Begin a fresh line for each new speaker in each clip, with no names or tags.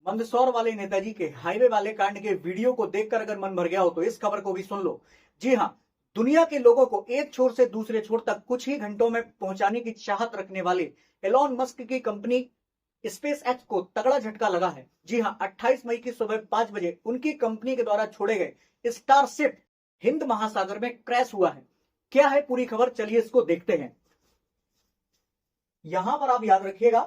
मंदसौर वाले नेताजी के हाईवे वाले कांड के वीडियो को देखकर अगर मन भर गया हो तो इस खबर को भी सुन लो। जी हां, दुनिया के लोगों को एक छोर से दूसरे छोर तक कुछ ही घंटों में पहुंचाने की चाहत रखने वाले एलॉन मस्क की कंपनी स्पेस एक्स को तगड़ा झटका लगा है। जी हां, 28 मई की सुबह 5 बजे उनकी कंपनी के द्वारा छोड़े गए स्टारशिप हिंद महासागर में क्रैश हुआ है। क्या है पूरी खबर, चलिए इसको देखते हैं। यहां पर आप याद रखिएगा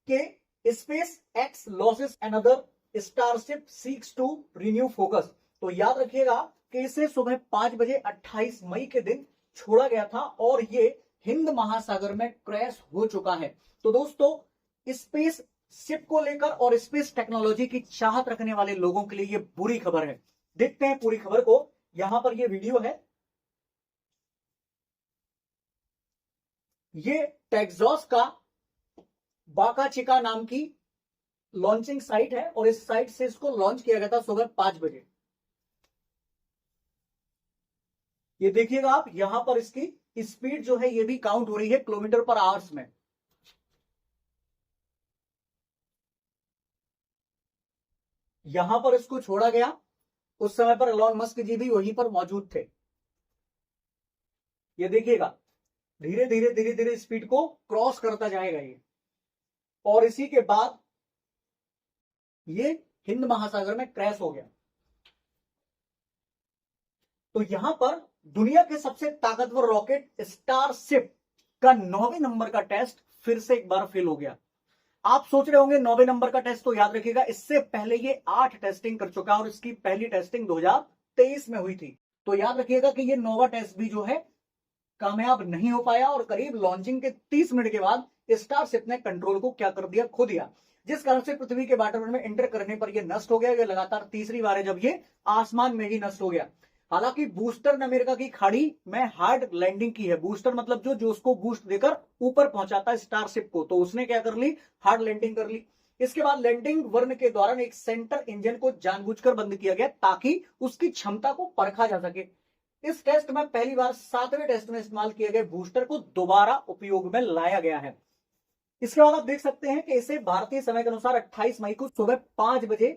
कि SpaceX loses another Starship seeks to renew focus. तो याद रखिएगा कि इसे सुबह 5 बजे 28 मई के दिन छोड़ा गया था और ये हिंद महासागर में क्रैश हो चुका है। तो दोस्तों, स्पेस शिप को लेकर और स्पेस टेक्नोलॉजी की चाहत रखने वाले लोगों के लिए ये बुरी खबर है। देखते हैं पूरी खबर को। यहां पर ये वीडियो है, ये टेक्सास का बाका चिका नाम की लॉन्चिंग साइट है और इस साइट से इसको लॉन्च किया गया था सुबह 5 बजे। ये देखिएगा आप, यहां पर इसकी स्पीड जो है ये भी काउंट हो रही है किलोमीटर पर आवर्स में। यहां पर इसको छोड़ा गया, उस समय पर एलॉन मस्क जी भी वहीं पर मौजूद थे। ये देखिएगा, धीरे धीरे धीरे धीरे स्पीड को क्रॉस करता जाएगा ये, और इसी के बाद ये हिंद महासागर में क्रैश हो गया। तो यहां पर दुनिया के सबसे ताकतवर रॉकेट स्टारशिप का 9वें नंबर का टेस्ट फिर से एक बार फेल हो गया। आप सोच रहे होंगे 9वें नंबर का टेस्ट, तो याद रखिएगा इससे पहले ये 8 टेस्टिंग कर चुका है और इसकी पहली टेस्टिंग 2023 में हुई थी। तो याद रखिएगा कि ये 9वां टेस्ट भी जो है कामयाब नहीं हो पाया और करीब लॉन्चिंग के 30 मिनट के बाद स्टारशिप ने कंट्रोल को क्या कर दिया, खो दिया, जिस कारण से पृथ्वी के वातावरण में एंटर करने पर यह नष्ट हो गया। यह लगातार तीसरी बार है जब ये आसमान में ही नष्ट हो गया। हालांकि बूस्टर ने अमेरिका की खाड़ी में हार्ड लैंडिंग की है। बूस्टर मतलब जो उसको बूस्ट देकर ऊपर पहुंचाता है स्टारशिप को, तो उसने क्या कर ली, हार्ड लैंडिंग कर ली। इसके बाद लैंडिंग वर्न के दौरान एक सेंटर इंजन को जानबूझकर बंद किया गया ताकि उसकी क्षमता को परखा जा सके। इस टेस्ट में पहली बार 7वें टेस्ट में इस्तेमाल किए गए बूस्टर को दोबारा उपयोग में लाया गया है। इसके बाद आप देख सकते हैं कि इसे भारतीय समय के अनुसार 28 मई को सुबह 5 बजे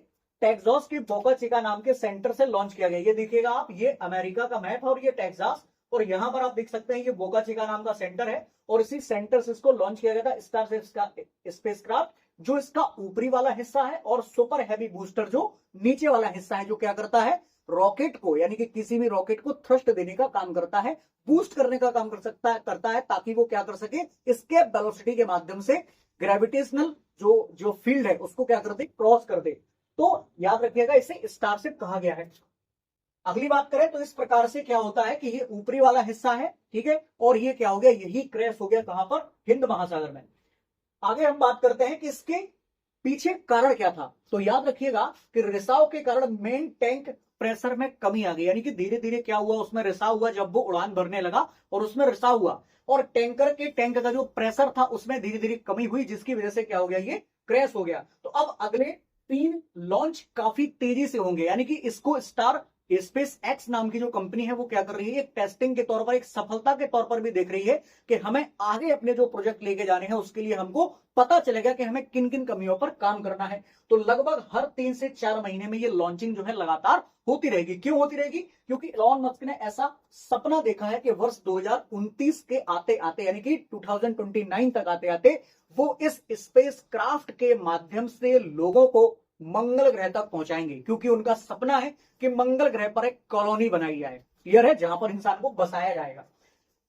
टेक्सास के बोका चिका नाम के सेंटर से लॉन्च किया गया। ये देखिएगा आप, ये अमेरिका का मैप है और ये टेक्सास, और यहां पर आप देख सकते हैं ये बोका चिका नाम का सेंटर है और इसी सेंटर से इसको लॉन्च किया गया था स्टारशिप का स्पेसक्राफ्ट, जो इसका ऊपरी वाला हिस्सा है, और सुपर हैवी बूस्टर जो नीचे वाला हिस्सा है, जो क्या करता है, रॉकेट को, यानी कि किसी भी रॉकेट को थ्रस्ट देने का काम करता है, बूस्ट करने का काम करता है ताकि वो क्या कर सके, एस्केप वेलोसिटी के माध्यम से ग्रेविटेशनल जो फील्ड है उसको क्या कर दे, क्रॉस कर दे। तो याद रखिएगा इसे स्टारशिप कहा गया है। अगली बात करें तो इस प्रकार से क्या होता है कि ये ऊपरी वाला हिस्सा है, ठीक है, और ये क्या हो गया, यही क्रैश हो गया कहां पर, हिंद महासागर में। आगे हम बात करते हैं कि इसके पीछे कारण क्या था। तो याद रखिएगा कि रिसाव के कारण मेन टैंक प्रेशर में कमी आ गई, यानी कि धीरे धीरे क्या हुआ, उसमें रिसाव हुआ जब वो उड़ान भरने लगा और उसमें रिसाव हुआ, और टैंक का जो प्रेशर था उसमें धीरे धीरे कमी हुई, जिसकी वजह से क्या हो गया, ये क्रैश हो गया। तो अब अगले 3 लॉन्च काफी तेजी से होंगे, यानी कि इसको स्टार स्पेस एक्स नाम की जो कंपनी है वो क्या कर रही है, एक टेस्टिंग के तौर पर, एक सफलता के तौर पर भी देख रही है कि हमें आगे अपने जो प्रोजेक्ट लेके जाने हैं उसके लिए हमको पता चलेगा कि हमें किन किन कमियों पर काम करना है। तो लगभग हर 3 से 4 महीने में ये लॉन्चिंग जो है लगातार होती रहेगी। क्यों होती रहेगी? क्योंकि एलॉन मस्क ने ऐसा सपना देखा है कि वर्ष 2029 के आते आते, यानी कि 2029 तक आते आते, वो इस स्पेस क्राफ्ट के माध्यम से लोगों को मंगल ग्रह तक पहुंचाएंगे, क्योंकि उनका सपना है कि मंगल ग्रह पर एक कॉलोनी बनाई जाए, क्लियर है, जहां पर इंसान को बसाया जाएगा।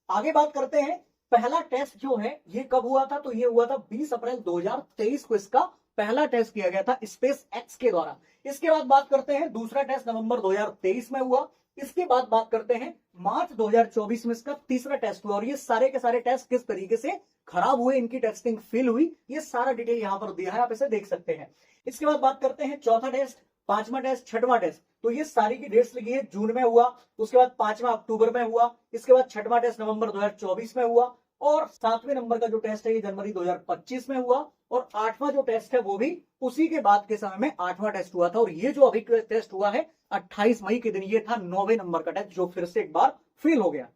आगे बात करते हैं, पहला टेस्ट जो है ये कब हुआ था, तो ये हुआ था 20 अप्रैल 2023 को, इसका पहला टेस्ट किया गया था स्पेस एक्स के द्वारा। इसके बाद बात करते हैं दूसरा टेस्ट नवंबर 2023 में हुआ। इसके बाद बात करते हैं मार्च 2024 में इसका तीसरा टेस्ट हुआ, और ये सारे के सारे टेस्ट किस तरीके से खराब हुए, इनकी टेस्टिंग फेल हुई, ये सारा डिटेल यहां पर दिया है, आप इसे देख सकते हैं। इसके बाद बात करते हैं चौथा टेस्ट, पांचवा टेस्ट, छठवां टेस्ट। तो ये सारी की डेट्स लिखी है, जून में हुआ, उसके बाद पांचवा अक्टूबर में हुआ, इसके बाद छठवां टेस्ट नवंबर 2024 में हुआ, और 7वें नंबर का जो टेस्ट है ये जनवरी 2025 में हुआ, और 8वां जो टेस्ट है वो भी उसी के बाद के समय में 8वां टेस्ट हुआ था। और ये जो अभी टेस्ट हुआ है 28 मई के दिन, ये था 9वें नंबर का टेस्ट, जो फिर से एक बार फेल हो गया।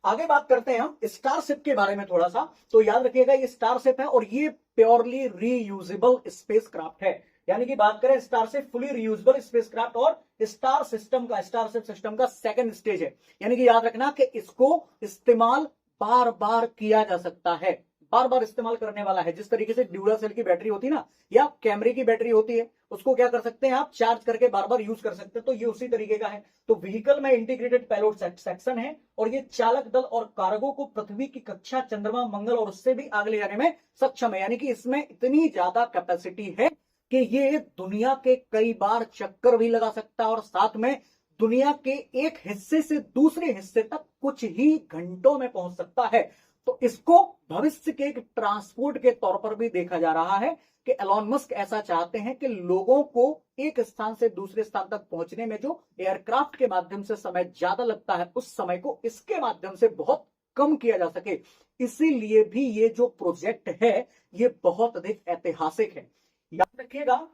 आगे बात करते हैं हम स्टारशिप के बारे में थोड़ा सा। तो याद रखिएगा ये स्टारशिप है और ये प्योरली रीयूजेबल स्पेसक्राफ्ट है, यानी कि बात करें स्टारशिप फुली रियूजेबल स्पेसक्राफ्ट और स्टारशिप सिस्टम का सेकंड स्टेज है। यानी कि याद रखना कि इसको इस्तेमाल बार बार किया जा सकता है, बार बार इस्तेमाल करने वाला है। जिस तरीके से ड्यूरासेल की बैटरी होती है ना, या कैमरे की बैटरी होती है, उसको क्या कर सकते हैं आप, चार्ज करके बार बार यूज कर सकते हैं। तो ये उसी तरीके का है। तो व्हीकल में इंटीग्रेटेड पेलोड सेक्शन है और ये चालक दल और कार्गो को पृथ्वी की कक्षा, चंद्रमा, मंगल और उससे भी आगे ले जाने में सक्षम है। यानी कि इसमें इतनी ज्यादा कैपेसिटी है कि ये दुनिया के कई बार चक्कर भी लगा सकता है और साथ में दुनिया के एक हिस्से से दूसरे हिस्से तक कुछ ही घंटों में पहुंच सकता है। तो इसको भविष्य के एक ट्रांसपोर्ट के तौर पर भी देखा जा रहा है कि एलॉन मस्क ऐसा चाहते हैं कि लोगों को एक स्थान से दूसरे स्थान तक पहुंचने में जो एयरक्राफ्ट के माध्यम से समय ज्यादा लगता है, उस समय को इसके माध्यम से बहुत कम किया जा सके। इसीलिए भी ये जो प्रोजेक्ट है ये बहुत अधिक ऐतिहासिक है। याद रखिएगा,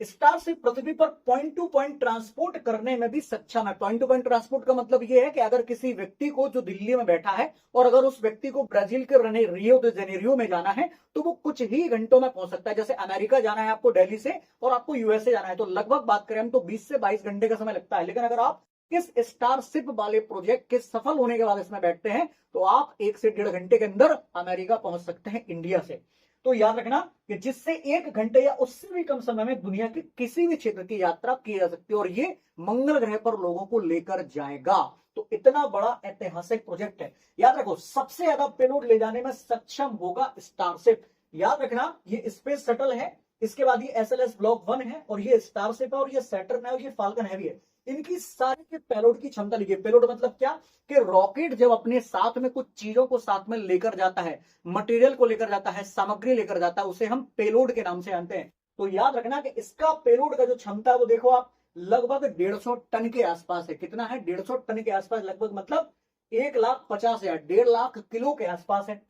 स्टारशिप पृथ्वी पर पॉइंट टू पॉइंट ट्रांसपोर्ट करने में भी सक्षम है। पॉइंट टू पॉइंट ट्रांसपोर्ट का मतलब यह है कि अगर किसी व्यक्ति को जो दिल्ली में बैठा है और अगर उस व्यक्ति को ब्राजील के रियो दे जेनेरियो में जाना है तो वो कुछ ही घंटों में पहुंच सकता है। जैसे अमेरिका जाना है आपको दिल्ली से और आपको यूएसए जाना है तो लगभग बात करें हम तो 20 से 22 घंटे का समय लगता है। लेकिन अगर आप इस स्टारशिप वाले प्रोजेक्ट के सफल होने के बाद इसमें बैठते हैं तो आप 1 से 1.5 घंटे के अंदर अमेरिका पहुंच सकते हैं इंडिया से। तो याद रखना कि जिससे 1 घंटे या उससे भी कम समय में दुनिया के किसी भी क्षेत्र की यात्रा की जा सकती है और ये मंगल ग्रह पर लोगों को लेकर जाएगा। तो इतना बड़ा ऐतिहासिक प्रोजेक्ट है। याद रखो, सबसे ज्यादा पेलोड ले जाने में सक्षम होगा स्टारशिप। याद रखना, ये स्पेस शटल है, इसके बाद ये SLS ब्लॉक 1 है और ये स्टारशिप है और ये सैटर्न है और ये फाल्कन हैवी है। इनकी सारी के पेलोड की क्षमता लिखिए। पेलोड मतलब क्या, कि रॉकेट जब अपने साथ में कुछ चीजों को साथ में लेकर जाता है, मटेरियल को लेकर जाता है, सामग्री लेकर जाता है, उसे हम पेलोड के नाम से जानते हैं। तो याद रखना कि इसका पेलोड का जो क्षमता है वो देखो आप, लगभग 150 टन के आसपास है। कितना है, 150 टन के आसपास, लगभग मतलब 1,50,000, 1.5 लाख किलो के आसपास है।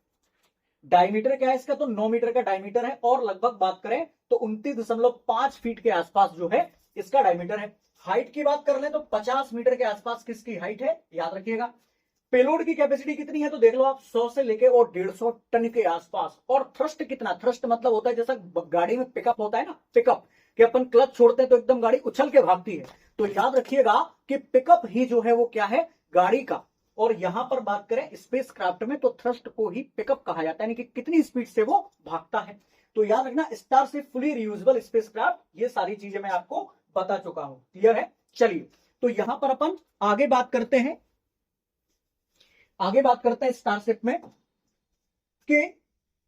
डायमीटर क्या है इसका, तो 9 मीटर का डायमीटर है और लगभग बात करें तो 29.5 फीट के आसपास जो है इसका डायमीटर है। हाइट की बात कर ले तो 50 मीटर के आसपास किसकी हाइट है, याद रखिएगा। पेलोड की कैपेसिटी कितनी है तो देख लो आप, 100 से लेके और 150 टन के आसपास। और थ्रस्ट कितना, थ्रस्ट मतलब होता है जैसा गाड़ी में पिकअप होता है ना, पिकअप कि अपन क्लच छोड़ते हैं तो एकदम गाड़ी उछल के भागती है। तो याद रखिएगा कि पिकअप ही जो है वो क्या है, गाड़ी का। और यहां पर बात करें स्पेस क्राफ्ट में तो थ्रस्ट को ही पिकअप कहा जाता है, यानी कि कितनी स्पीड से वो भागता है। तो याद रखना, starship fully reusable space craft, ये सारी चीजें मैं आपको बता चुका हूं। क्लियर है। चलिए, तो यहां पर अपन आगे बात करते हैं स्टारशिप में कि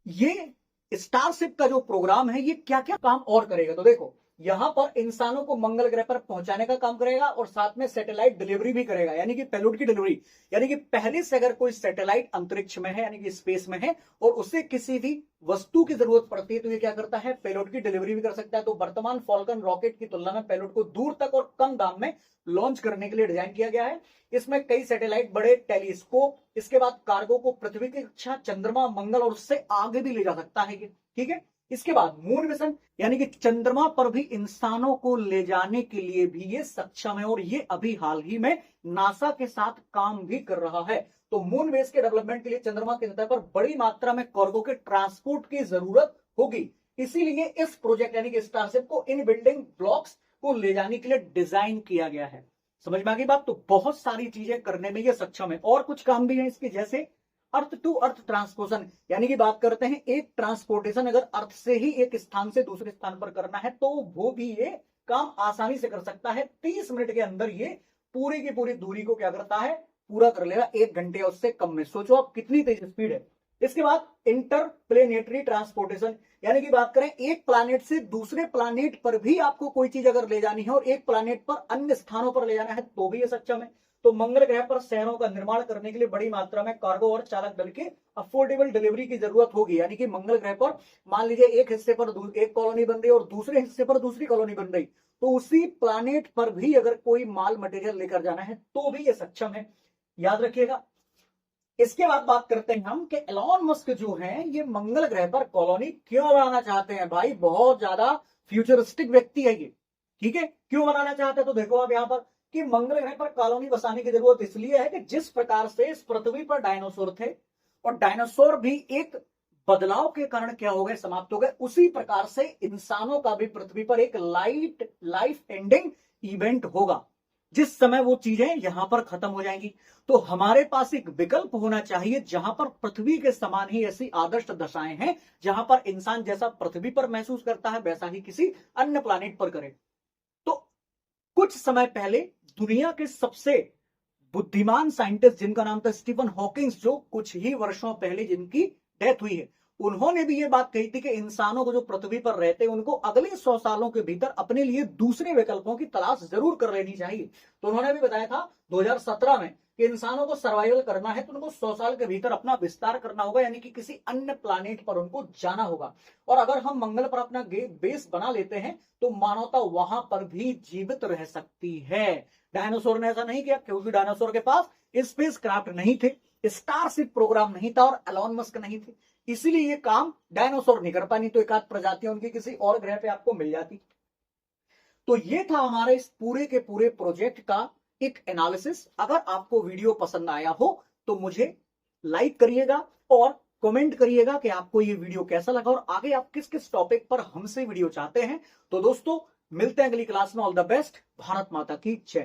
ये स्टारशिप का जो प्रोग्राम है ये क्या क्या काम और करेगा। तो देखो, यहां पर इंसानों को मंगल ग्रह पर पहुंचाने का काम करेगा और साथ में सैटेलाइट डिलीवरी भी करेगा, यानी कि पेलोड की डिलीवरी। यानी कि पहले से अगर कोई सैटेलाइट अंतरिक्ष में है, यानी कि स्पेस में है, और उसे किसी भी वस्तु की जरूरत पड़ती है तो ये क्या करता है, पेलोड की डिलीवरी भी कर सकता है। तो वर्तमान फॉल्कन रॉकेट की तुलना में पेलोड को दूर तक और कम दाम में लॉन्च करने के लिए डिजाइन किया गया है। इसमें कई सैटेलाइट, बड़े टेलीस्कोप, इसके बाद कार्गो को पृथ्वी की कक्षा, चंद्रमा, मंगल और उससे आगे भी ले जा सकता है। ठीक है। इसके बाद मून मिशन, यानी कि चंद्रमा पर भी इंसानों को ले जाने के लिए भी ये सक्षम है और ये अभी हाल ही में नासा के साथ काम भी कर रहा है। तो मून बेस के डेवलपमेंट के लिए चंद्रमा की सतह पर बड़ी मात्रा में कार्गो के ट्रांसपोर्ट की जरूरत होगी। इसीलिए इस प्रोजेक्ट यानी कि स्टारशिप को इन बिल्डिंग ब्लॉक्स को ले जाने के लिए डिजाइन किया गया है। समझ में आ गई बात। तो बहुत सारी चीजें करने में ये सक्षम है और कुछ काम भी है इसके, जैसे अर्थ टू अर्थ ट्रांसपोर्टेशन, यानी कि बात करते हैं एक ट्रांसपोर्टेशन अगर अर्थ से ही एक स्थान से दूसरे स्थान पर करना है तो वो भी ये काम आसानी से कर सकता है। 30 मिनट के अंदर ये पूरी की पूरी दूरी को क्या करता है, पूरा कर लेगा 1 घंटे या उससे कम में। सोचो आप कितनी तेज स्पीड है। इसके बाद इंटर प्लेनेटरी ट्रांसपोर्टेशन, यानी कि बात करें एक प्लानेट से दूसरे प्लानेट पर भी आपको कोई चीज अगर ले जानी है और एक प्लानेट पर अन्य स्थानों पर ले जाना है तो भी ये सक्षम है। तो मंगल ग्रह पर शहरों का निर्माण करने के लिए बड़ी मात्रा में कार्गो और चालक दल के अफोर्डेबल डिलीवरी की जरूरत होगी। यानी कि मंगल ग्रह पर मान लीजिए एक हिस्से पर एक कॉलोनी बन रही और दूसरे हिस्से पर दूसरी कॉलोनी बन रही, तो उसी प्लानेट पर भी अगर कोई माल मटेरियल लेकर जाना है तो भी ये सक्षम है। याद रखिएगा। इसके बाद बात करते हैं हम कि एलॉन मस्क जो है ये मंगल ग्रह पर कॉलोनी क्यों बनाना चाहते हैं। भाई बहुत ज्यादा फ्यूचरिस्टिक व्यक्ति है ये। ठीक है, क्यों बनाना चाहते हैं तो देखो आप यहां पर कि मंगल ग्रह पर कॉलोनी बसाने की जरूरत इसलिए है कि जिस प्रकार से इस पृथ्वी पर डायनासोर थे और डायनासोर भी एक बदलाव के कारण क्या हो गए, समाप्त हो गए। उसी प्रकार से इंसानों का भी पृथ्वी पर एक लाइफ एंडिंग इवेंट होगा, जिस समय वो चीजें यहां पर खत्म हो जाएंगी। तो हमारे पास एक विकल्प होना चाहिए जहां पर पृथ्वी के समान ही ऐसी आदर्श दशाएं हैं, जहां पर इंसान जैसा पृथ्वी पर महसूस करता है वैसा ही किसी अन्य प्लैनेट पर करे। तो कुछ समय पहले दुनिया के सबसे बुद्धिमान साइंटिस्ट जिनका नाम था स्टीफन हॉकिंग्स, जो कुछ ही वर्षों पहले जिनकी डेथ हुई है, उन्होंने भी ये बात कही थी कि इंसानों को जो पृथ्वी पर रहते हैं उनको अगले 100 सालों के भीतर अपने लिए दूसरे विकल्पों की तलाश जरूर कर लेनी चाहिए। तो उन्होंने भी बताया था 2017 में कि इंसानों को सर्वाइवल करना है तो उनको 100 साल के भीतर अपना विस्तार करना होगा, यानी कि किसी अन्य प्लैनेट पर उनको जाना होगा। और अगर हम मंगल पर अपना बेस बना लेते हैं तो मानवता वहां पर भी जीवित रह सकती है। डायनासोर ने ऐसा नहीं किया क्योंकि डायनासोर के पास स्पेस क्राफ्ट नहीं थे, स्टारशिप प्रोग्राम नहीं था और एलॉन मस्क नहीं थे, इसीलिए ये काम डायनासोर नहीं कर पानी। तो एक आध प्रजातियां उनकी किसी और ग्रह पे आपको मिल जाती। तो ये था हमारे इस पूरे के पूरे प्रोजेक्ट का एक एनालिसिस। अगर आपको वीडियो पसंद आया हो तो मुझे लाइक करिएगा और कमेंट करिएगा कि आपको ये वीडियो कैसा लगा और आगे आप किस किस टॉपिक पर हमसे वीडियो चाहते हैं। तो दोस्तों मिलते हैं अगली क्लास में। All the best. भारत माता की जय।